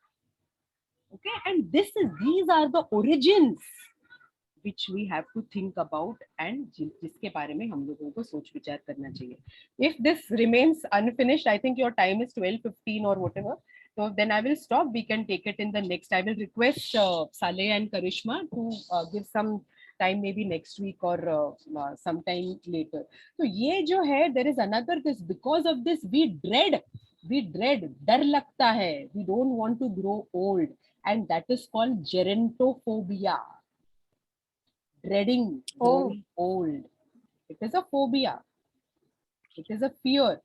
Okay, and these are the origins which we have to think about, and जिसके बारे में हम लोगों को सोच विचार करना चाहिए. If this remains unfinished, I think your time is 12:15 or whatever, so then I will stop. We can take it in the next. I will request Saleh and Karishma to give some time, maybe next week or sometime later. So ये जो है, there is another this, because of this we dread, डर लगता है, we don't want to grow old, and that is called gerontophobia. Dreading growing old. It is a phobia. It is a fear.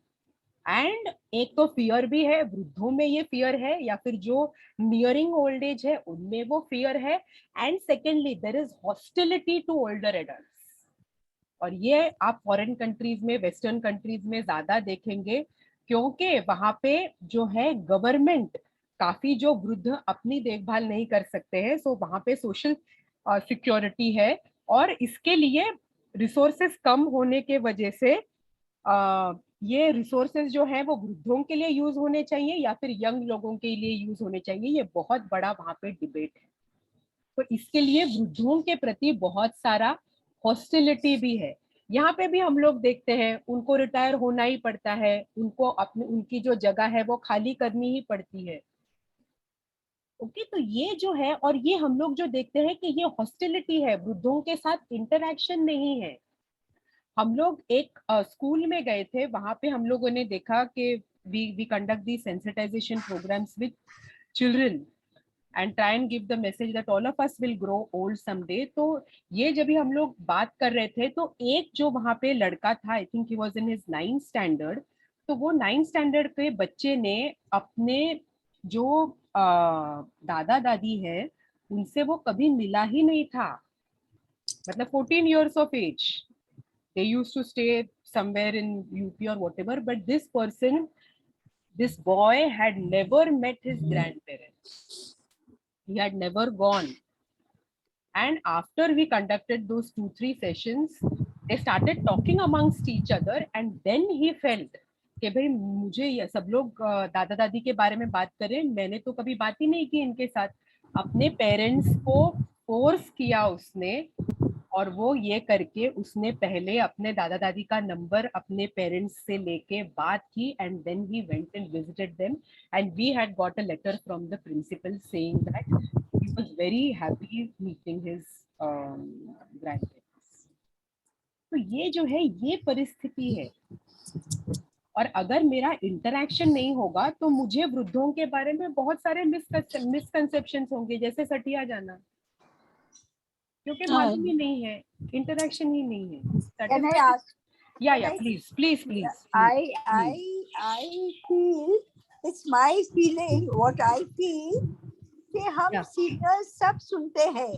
And एक तो fear भी है, वृद्धों में ये फियर है, या फिर जो नियरिंग ओल्ड एज है उनमें वो फियर है. And secondly there is hostility to older adults. और ये आप फॉरेन कंट्रीज में, वेस्टर्न कंट्रीज में ज्यादा देखेंगे, क्योंकि वहां पे जो है गवर्नमेंट काफी, जो वृद्ध अपनी देखभाल नहीं कर सकते हैं, सो वहां पे सोशल सिक्योरिटी है, और इसके लिए रिसोर्सेस कम होने के वजह से ये रिसोर्सेज जो है वो वृद्धों के लिए यूज होने चाहिए या फिर यंग लोगों के लिए यूज होने चाहिए, ये बहुत बड़ा वहां पे डिबेट है. तो इसके लिए वृद्धों के प्रति बहुत सारा हॉस्टिलिटी भी है. यहाँ पे भी हम लोग देखते हैं, उनको रिटायर होना ही पड़ता है, उनको अपनी उनकी जो जगह है वो खाली करनी ही पड़ती है. ओके, तो ये जो है, और ये हम लोग जो देखते हैं कि ये हॉस्टिलिटी है, वृद्धों के साथ इंटरेक्शन नहीं है. हम लोग एक स्कूल में गए थे, वहां पे हम लोगों ने देखा कि we conduct the sensitisation programmes with children and try and give the message that all of us will grow old someday. तो ये जब भी हम लोग बात कर रहे थे, तो एक जो वहां पे लड़का था, I think he was in his 9th standard, तो वो 9th स्टैंडर्ड के बच्चे ने अपने जो दादा दादी है उनसे वो कभी मिला ही नहीं था. मतलब 14 years of age. They used to stay somewhere in UP or whatever, but this boy had never met his grandparents. He had never gone. And after we conducted those 2-3 sessions, they started talking amongst each other, and then he felt कि भाई मुझे ये सब लोग दादा दादी के बारे में बात करें, मैंने तो कभी बात ही नहीं की इनके साथ. अपने पेरेंट्स को फोर्स किया उसने, और वो ये करके उसने पहले अपने दादा दादी का नंबर अपने पेरेंट्स से लेके बात की, and then he went and visited them, and we had got a letter from the principal saying that he was very happy meeting his grandparents. तो ये जो है, ये परिस्थिति है. और अगर मेरा इंटरेक्शन नहीं होगा तो मुझे वृद्धों के बारे में बहुत सारे मिसकंसेप्शंस होंगे, जैसे सटिया जाना, क्योंकि मालूम ही नहीं है, इंटरेक्शन ही नहीं है. Can I ask? Yeah, please. I feel, it's my feeling, what I feel, कि हम सीनियर्स सब सुनते हैं,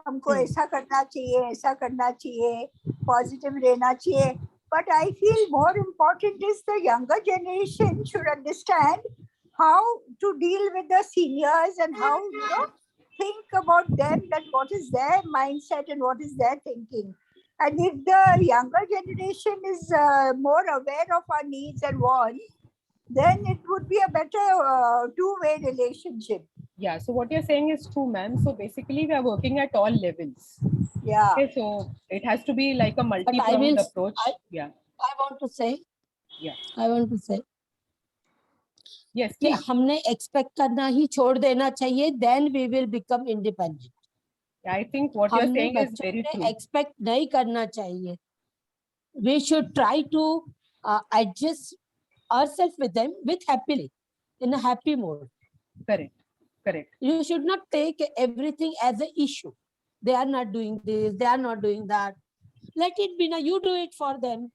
हमको ऐसा करना चाहिए, पॉजिटिव रहना चाहिए. But I feel more important is the younger generation should understand how to deal with the seniors and how, think about them, that what is their mindset and what is their thinking. And if the younger generation is more aware of our needs and wants, then it would be a better two-way relationship. Yeah, so what you're saying is true, ma'am. So basically we are working at all levels. Yeah. Okay, so it has to be like a multi-pronged approach. I want to say. Yes, कि हमने expect करना ही छोड़ देना चाहिए, then we will become independent. I think what you're हमने saying is बच्चों very से true. Expect नहीं करना चाहिए. We should try to adjust ourselves with them with happily, in a happy mode. Correct. Correct. You should not take everything as an issue. They are not doing this, they are not doing that. Let it be. Now you do it for them.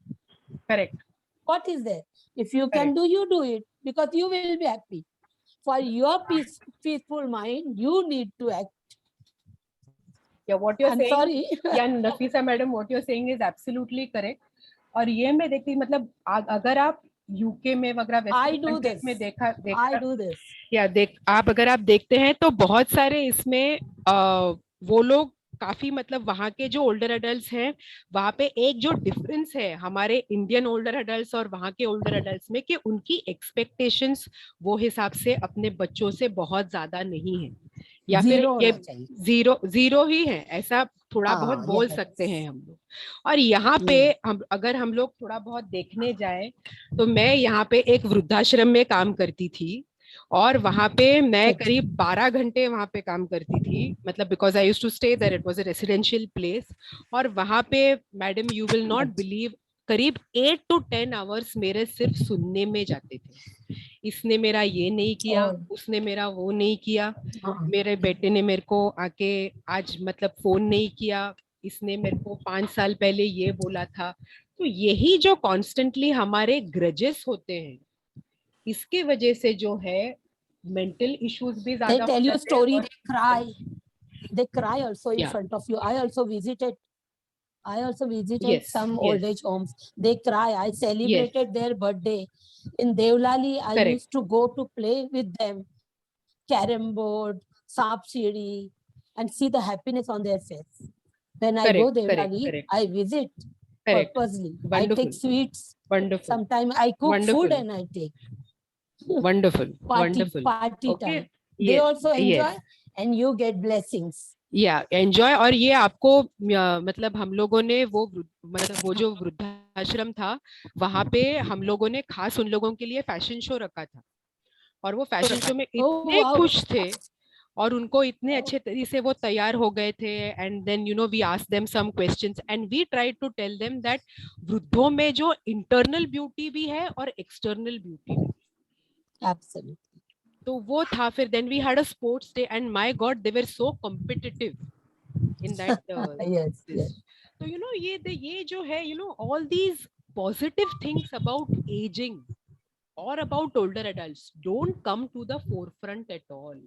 Correct. What is there? If you Correct. can do, you do it, because you will be happy. For your peaceful mind, you need to act. Yeah, what you're I'm saying. sorry. Yeah, Nafisa madam, what you're saying is absolutely correct. और ये मैं देखती मतलब अगर आप UK में वगैरह I do this. में I do this. या आप अगर आप देखते हैं तो बहुत सारे इसमें वो लोग काफी मतलब वहाँ के जो ओल्डर एडल्ट्स हैं वहाँ पे एक जो डिफरेंस है हमारे इंडियन ओल्डर एडल्ट्स और वहाँ के ओल्डर एडल्ट्स में कि उनकी एक्सपेक्टेशंस वो हिसाब से अपने बच्चों से बहुत ज्यादा नहीं है या फिर ये जीरो ही है, ऐसा थोड़ा बहुत बोल सकते हैं हम लोग. और यहाँ पे अगर हम लोग थोड़ा बहुत देखने जाए तो मैं यहाँ पे एक वृद्धाश्रम में काम करती थी और वहां पे मैं करीब 12 घंटे वहां पे काम करती थी, मतलब because I used to stay there, it was a residential place. और वहां पे madam you will not believe करीब 8 to 10 आवर्स मेरे सिर्फ सुनने में जाते थे. इसने मेरा ये नहीं किया, उसने मेरा वो नहीं किया, मेरे बेटे ने मेरे को आके आज मतलब फोन नहीं किया, इसने मेरे को 5 साल पहले ये बोला था. तो यही जो कॉन्स्टेंटली हमारे ग्रजेस होते हैं इसके वजह से जो है मेंटल इश्यूज भी ज्यादा. They tell you a story, they cry also in front of you. I also visited Yes, some yes. old age homes. They cry. I celebrated their birthday in Devlali. I used to go to play with them, carom board, saap siri, and see the happiness on their face. When I go Devlali, I visit purposely. I take sweets. Wonderful. Sometimes I cook food and I take. Wonderful. Wonderful. Party time. They also enjoy and you get blessings. Enjoy. और ये आपको मतलब हम लोगों ने वो मतलब वो जो वृद्धाश्रम था वहां पे हम लोगों ने खास उन लोगों के लिए फैशन शो रखा था और वो फैशन शो में इतने खुश थे और उनको इतने अच्छे तरीके से वो तैयार हो गए थे. And then you know we asked them some questions and we tried to tell them that वृद्धों में जो इंटरनल ब्यूटी भी है और एक्सटर्नल ब्यूटी भी. Absolutely. तो वो था. फिर then we had a sports day and my God they were so competitive in that. Yes. तो you know ये जो है you know all these positive things about aging or about older adults don't come to the forefront at all.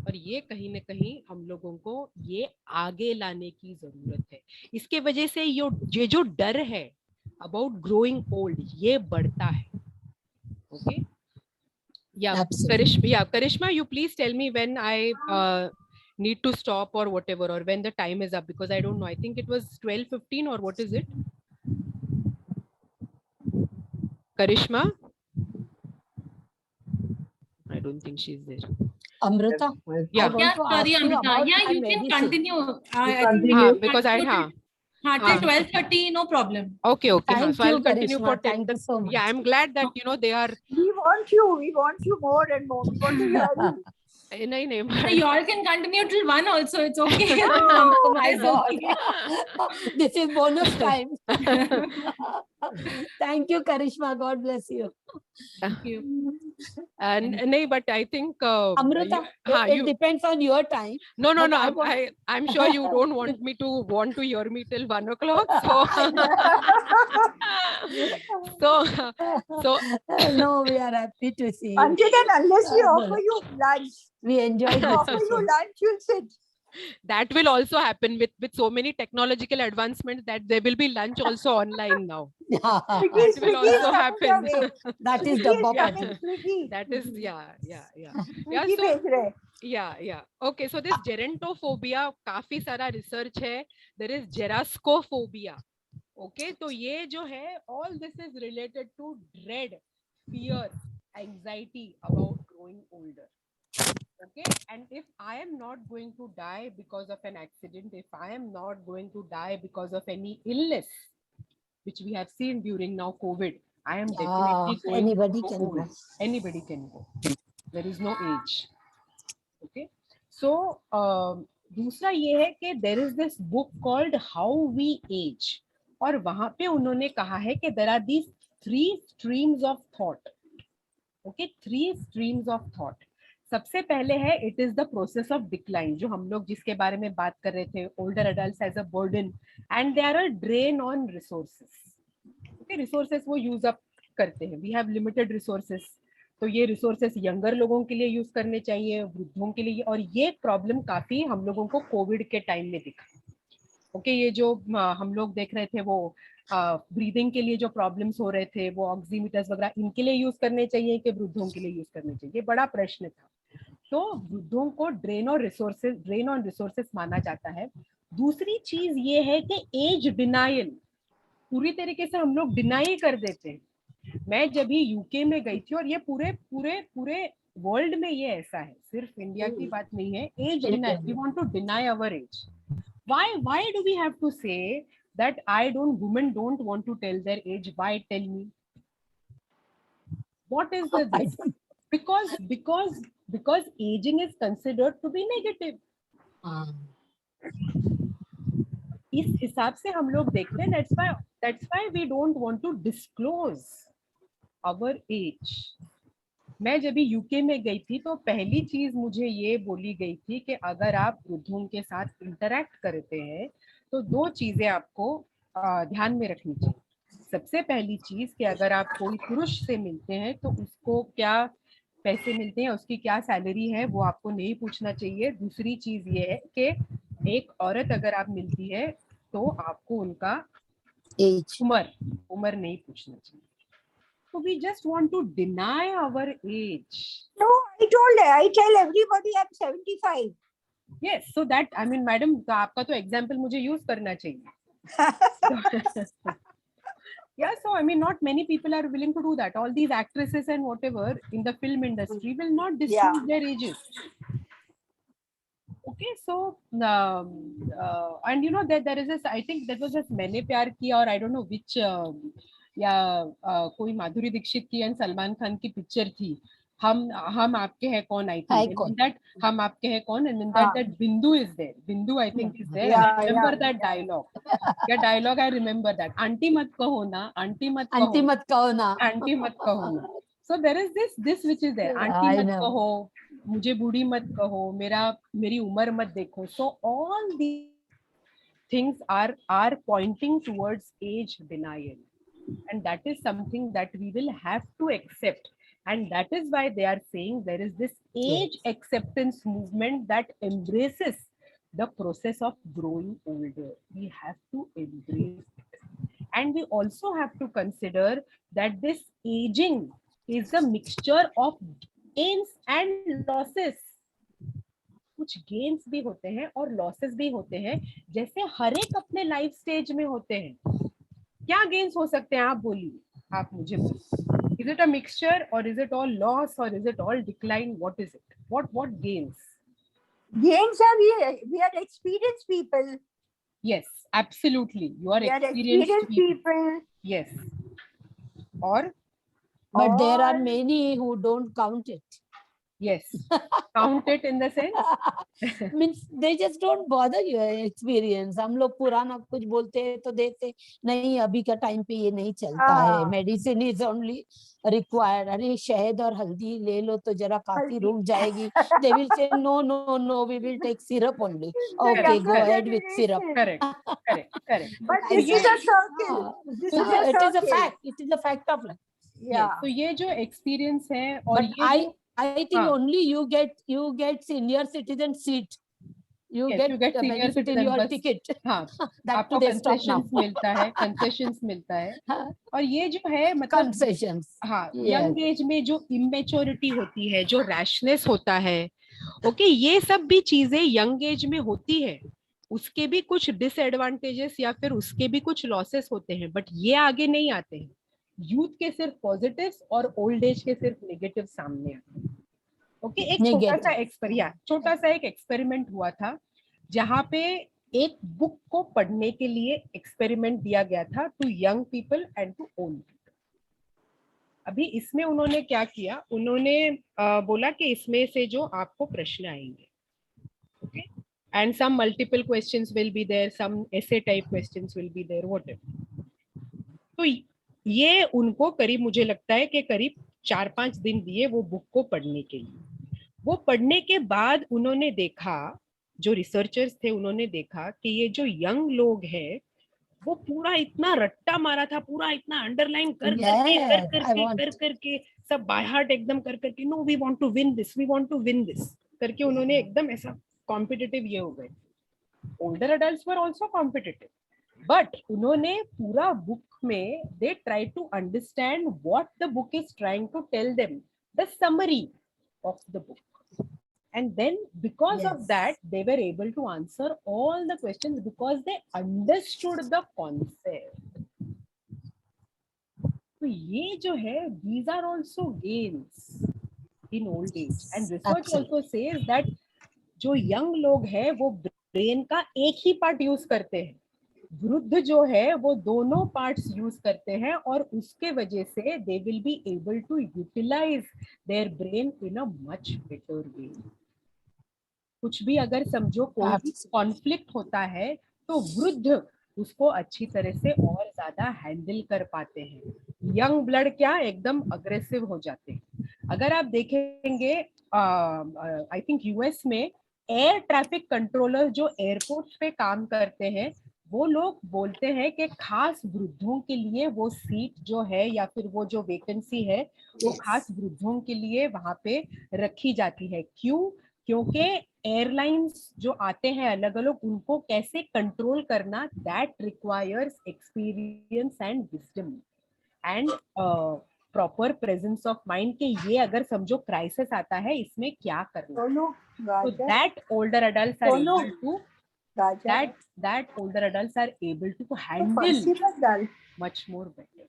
और ये कहीं न कहीं हम लोगों को ये आगे लाने की जरूरत है. इसके वजह से ये जो डर है about growing old ये बढ़ता है. Okay. Karishma, you please tell me when I need to stop or whatever, or when the time is up, because I don't know. I think it was 12:15 or what is it? Karishma? I don't think she's there. Amrita? Yeah. Sorry, Amrita. Yeah, you can continue. Because I till 12:30, no problem. Okay. Thank So I'll you, continue Karishma. for 10. Thank you so much. Yeah, I'm glad that you know they are. We want you more and more. We want to hear you. So you all can continue till 1 also. It's okay. Oh my God. This is bonus time. Thank you, Karishma. God bless you. Thank you. And but I think Amrita, it depends on your time. No. I'm sure you don't want me to hear me till 1 o'clock. So no, we are happy to see you. Until and unless we offer you lunch, we enjoy this. Offer you lunch, you'll sit. That will also happen with so many technological advancements that there will be lunch also online now. That will also happen. That is the bubble. That is yeah. Okay, so this gerontophobia काफी सारा research है. There is gerascophobia. Okay, तो ये जो है all this is related to dread, fear, anxiety about growing older. Okay, and if I am not going to die because of an accident, if I am not going to die because of any illness, which we have seen during now COVID, I am definitely going. Anybody can go. There is no age. Okay, so दूसरा ये है कि there is this book called how we age, और वहां पे उन्होंने कहा है कि there are these 3 streams of thought. Okay, 3 streams of thought. सबसे पहले है it is the process of decline, जो हम लोग जिसके बारे में बात कर रहे थे, older adults as a burden and they are a drain on resources. Okay, resources वो यूज अप करते हैं. वी हैव लिमिटेड रिसोर्सेस, तो ये रिसोर्सेस यंगर लोगों के लिए यूज करने चाहिए, वृद्धों के लिए. और ये प्रॉब्लम काफी हम लोगों को कोविड के टाइम में दिखा. ओके, ये जो हम लोग देख रहे थे वो ब्रीदिंग के लिए जो प्रॉब्लम्स हो रहे थे, वो ऑक्सीमीटर्स वगैरह इनके लिए यूज करने चाहिए कि वृद्धों के लिए यूज करने चाहिए, बड़ा प्रश्न था. तो वृद्धों को ड्रेन ऑन रिसोर्सेस माना जाता है. दूसरी चीज ये है कि एज डिनायल, पूरी तरीके से हम लोग डिनाई कर देते हैं. मैं जब भी यूके में गई थी, और ये पूरे पूरे पूरे वर्ल्ड में ये ऐसा है, सिर्फ इंडिया की बात नहीं है. Age deny, we want to deny our age. why do we have to say that women don't want to tell their age? Why? Tell me, what is this? Because aging is considered to be negative. इस हिसाब से हम लोग देखते हैं. that's why we don't want to disclose our age. मैं जब भी यूके में गई थी तो पहली चीज मुझे ये बोली गई थी कि अगर आप वृद्धों के साथ इंटरैक्ट करते हैं तो 2 चीजें आपको ध्यान में रखनी चाहिए. सबसे पहली चीज कि अगर आप कोई पुरुष से मिलते हैं तो उसको क्या पैसे मिलते हैं, उसकी क्या सैलरी है, वो आपको नहीं पूछना चाहिए. दूसरी चीज ये है कि एक औरत अगर आप मिलती है तो आपको उनका उम्र नहीं पूछना चाहिए. So we just want to deny our age. No, I tell everybody I'm 75. Yes, so that, I mean, madam, आपका तो example मुझे use करना चाहिए. Yeah, so I mean, not many people are willing to do that. All these actresses and whatever in the film industry will not disclose their ages. Okay, so and you know that there is this, I think that was just मैंने प्यार किया, और I don't know which या कोई माधुरी दीक्षित की and Salman Khan की picture थी, हम आपके हैं कौन. आई थिंक इन दैट हम Aapke Hain Koun, and in that Bindu is there. Bindu I think is there. I remember that dialogue. क्या dialogue, I remember that. Aunty मत कहो ना, आंटी मत कहो ना. So there is this which is there. Aunty मत कहो, मुझे बूढ़ी मत कहो, मेरी उम्र मत देखो. So all these things are pointing towards age denial, and that is something that we will have to accept. And that is why they are saying there is this age acceptance movement that embraces the process of growing older. We have to embrace it. And we also have to consider that this aging is a mixture of gains and losses. कुछ gains भी होते हैं और losses भी होते हैं, जैसे हर एक अपने लाइफ स्टेज में होते हैं. क्या गेन्स हो सकते हैं आप बोलिए, आप मुझे बोलिए. Is it a mixture, or is it all loss, or is it all decline? What is it? What gains? Gains are we are experienced people. Yes, absolutely. You are We are experienced people. Yes. Or but there are many who don't count it. Yes. Count it in the sense means they just don't bother your experience. हम लोग पुराना कुछ बोलते हैं तो देते नहीं, अभी का टाइम पे ये नहीं चलता है. Medicine is only required. अरे शहद और हल्दी ले लो तो जरा काफी रुक जाएगी. they will say no, we will take syrup only. Okay, go ahead with syrup. Correct. But this is a circle. It is a fact. It is a fact of life. Yeah. तो ये जो experience है, और but I think only you get senior citizen seat. You get benefit in your ticket. हाँ, आपको concessions मिलता है, concessions मिलता है. और ये जो है मतलब concessions. हाँ, young age में जो immaturity होती है, जो rashness होता है, ओके, ये सब भी चीजें young age में होती है. उसके भी कुछ disadvantages या फिर उसके भी कुछ losses होते हैं, बट ये आगे नहीं आते हैं. यूथ के सिर्फ पॉजिटिव्स और ओल्ड एज के सिर्फ नेगेटिव सामने आते हैं. ओके, एक छोटा सा एक एक्सपेरिमेंट हुआ था, जहां पे एक बुक को पढ़ने के लिए एक्सपेरिमेंट दिया गया था to young people and to old people. अभी इसमें उन्होंने क्या किया, उन्होंने बोला कि इसमें से जो आपको प्रश्न आएंगे, okay, and some multiple questions will be there, some essay type questions will be there, whatever. तो ये उनको करीब, मुझे लगता है कि करीब 4-5 दिन दिए वो बुक को पढ़ने के लिए। वो पढ़ने के बाद उन्होंने देखा, जो रिसर्चर्स थे उन्होंने देखा कि ये जो यंग लोग हैं वो पूरा इतना रट्टा मारा था, पूरा इतना अंडरलाइन कर करके सब बाय हार्ट एकदम कर करके, no we want to win this, we want to win this करके उन्होंने एकदम ऐसा कॉम्पिटिटिव ये हो गए। Older adults were also competitive, but उन्होंने पूरा बुक में they try to understand what the book is trying to tell them, the summary of the book. And then because of that, they were able to answer all the questions because they understood the concept. So ये जो है, these are also gains in old age. And research also says that जो young लोग हैं वो brain का एक ही part use करते हैं. वृद्ध जो है वो दोनों parts use करते हैं और उसके वजह से they will be able to utilize their brain in a much better way. कुछ भी अगर समझो कोई भी कॉन्फ्लिक्ट होता है तो वृद्ध उसको अच्छी तरह से और ज्यादा हैंडल कर पाते हैं. यंग ब्लड क्या एकदम अग्रेसिव हो जाते हैं. अगर आप देखेंगे आई थिंक यूएस में एयर ट्रैफिक कंट्रोलर जो एयरपोर्ट पे काम करते हैं वो लोग बोलते हैं कि खास वृद्धों के लिए वो सीट जो है या फिर वो जो वैकेंसी है वो खास वृद्धों के लिए वहां पे रखी जाती है. क्यों? क्योंकि एयरलाइंस जो आते हैं अलग अलग, उनको कैसे कंट्रोल करना, that requires experience and wisdom and proper presence of mind के ये अगर समझो क्राइसिस आता है इसमें क्या करना. तो that older adults are able to that older adults are able to handle much more better.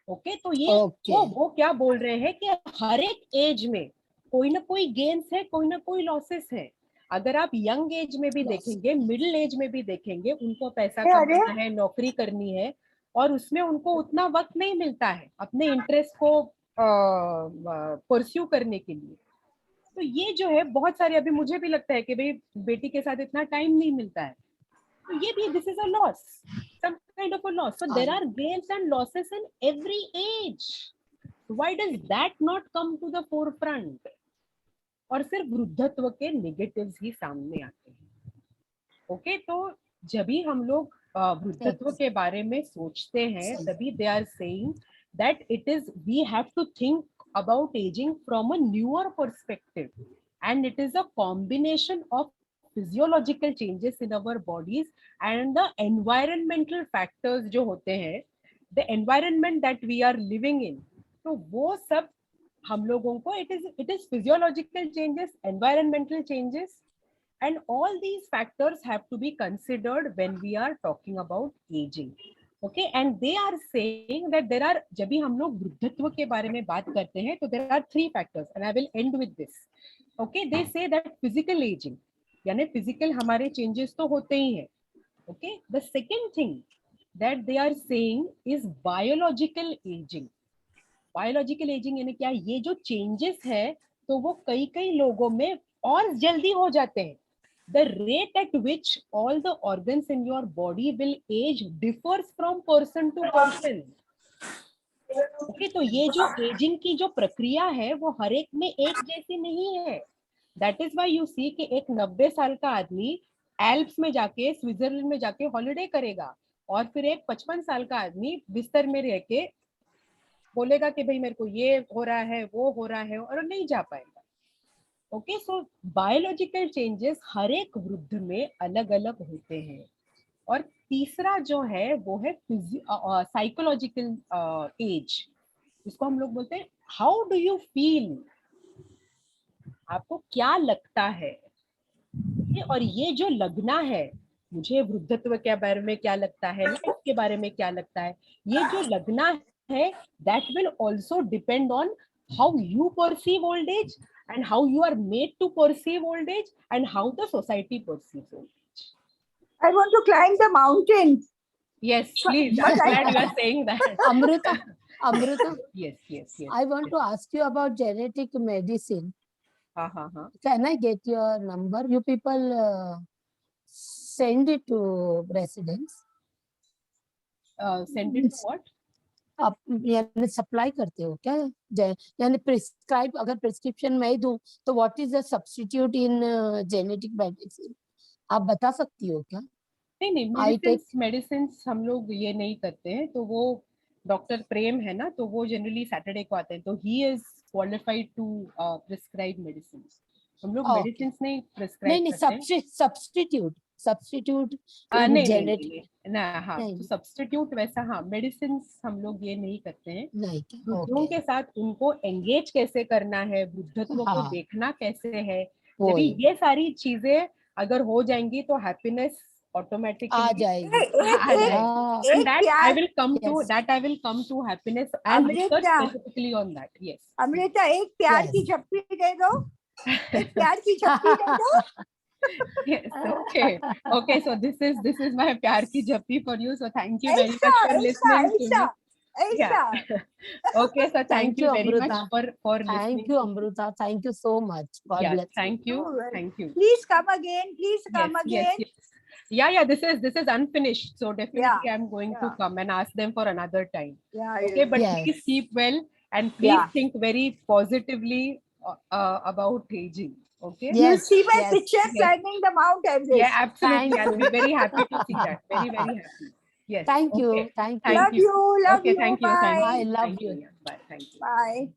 Okay तो ये वो क्या बोल रहे हैं कि हर एक एज में कोई ना कोई गेन्स है, कोई ना कोई लॉसेस है. अगर आप यंग एज में भी देखेंगे, मिडिल एज में भी देखेंगे, उनको पैसा कमाना है, नौकरी करनी है और उसमें उनको उतना वक्त नहीं मिलता है अपने इंटरेस्ट को परस्यू करने के लिए. तो ये जो है बहुत सारे, अभी मुझे भी लगता है कि भाई बेटी के साथ इतना टाइम नहीं मिलता है, तो ये भी this is a loss, some kind of a loss. So there are gains and losses in every age. Why does that not come to the forefront? और सिर्फ वृद्धत्व के नेगेटिव्स ही सामने आते हैं. ओके तो जब भी हम लोग वृद्धत्व के बारे में सोचते हैं तभी they are saying that it is, we have to think about aging from a newer perspective, and it is a combination of physiological changes in our bodies and the environmental factors जो होते हैं, the environment that we are living in. तो वो सब हम लोगों को, it is physiological changes, environmental changes, and all these factors have to be considered when we are talking about aging. Okay, and they are saying that there are, जब भी हम लोग वृद्धत्व के बारे में बात करते हैं तो there are 3 factors and I will end with this. Okay, they say that physical aging, यानी physical हमारे changes तो होते ही हैं. Okay, the second thing that they are saying is biological aging. Biological aging यानी क्या? ये जो changes है तो वो कई लोगों में और जल्दी हो जाते हैं. The rate at which all the organs in your body will age differs from person to person. Okay, तो ये जो aging की जो प्रक्रिया है वो हर एक में एक जैसी नहीं है. That is why you see कि एक 90 साल का आदमी एल्प्स में जाके, स्विट्जरलैंड में जाके हॉलिडे करेगा और फिर एक 55 साल का आदमी बिस्तर में रह के बोलेगा कि भाई मेरे को ये हो रहा है, वो हो रहा है, और नहीं जा पाएगा. ओके, सो बायोलॉजिकल चेंजेस हर एक वृद्ध में अलग अलग होते हैं. और तीसरा जो है वो है साइकोलॉजिकल एज. इसको हम लोग बोलते हैं हाउ डू यू फील, आपको क्या लगता है. और ये जो लगना है, मुझे वृद्धत्व के बारे में क्या लगता है, लाइफ के बारे में क्या लगता है, ये जो लगना है, that will also depend on how you perceive old age and how you are made to perceive old age and how the society perceives old age. I want to climb the mountain. Yes, please. I'm glad you are saying that. Amrita. Yes. I want to ask you about genetic medicine. Can I get your number? You people send it to residents. Send it to what? आप यानी supply करते हो क्या? यानी prescribe, अगर prescription मैं दूं तो what is the substitute in genetic medicine, आप बता सकती हो क्या? नहीं, मेडिसिन हम लोग ये नहीं करते हैं, तो वो डॉक्टर प्रेम है ना, तो वो जनरली सैटरडे को आते हैं, तो he is qualified to prescribe medicine. हम लोग मेडिसिन नहीं प्रिस्क्राइब करते हैं. सब्स्टिट्यूट नहीं ना, हाँ, तो सब्स्टिट्यूट वैसा, हाँ, मेडिसिन हम लोग ये नहीं करते हैं. दूसरों के साथ उनको एंगेज कैसे करना है, वृद्धत्व को देखना कैसे है, जब ये सारी चीजें अगर हो जाएंगी तो हैप्पीनेस ऑटोमेटिकली आ जाएगी. And that I will come to happiness and research specifically on that. Yes. Amrita, एक प्यार की झप्पी दे दो. एक प्यार की झप्पी दे दो. Yes, okay, so this is my प्यार की झप्पी for you, so thank you very much for listening to me. Yeah. Okay, so thank you very much for listening. Thank you, Amruta. Thank you so much. God bless. Thank you. Please come again. Yes. Yeah, this is unfinished, so definitely I'm going to come and ask them for another time. Okay, but please keep well and please think very positively about aging. Okay. You see my picture climbing the Mount Everest. Yeah, absolutely. I'll be very happy to see that. Very, very happy. Yes. Thank you. Love you. Okay, thank you. Bye. I love you. Bye. Thank you. Bye.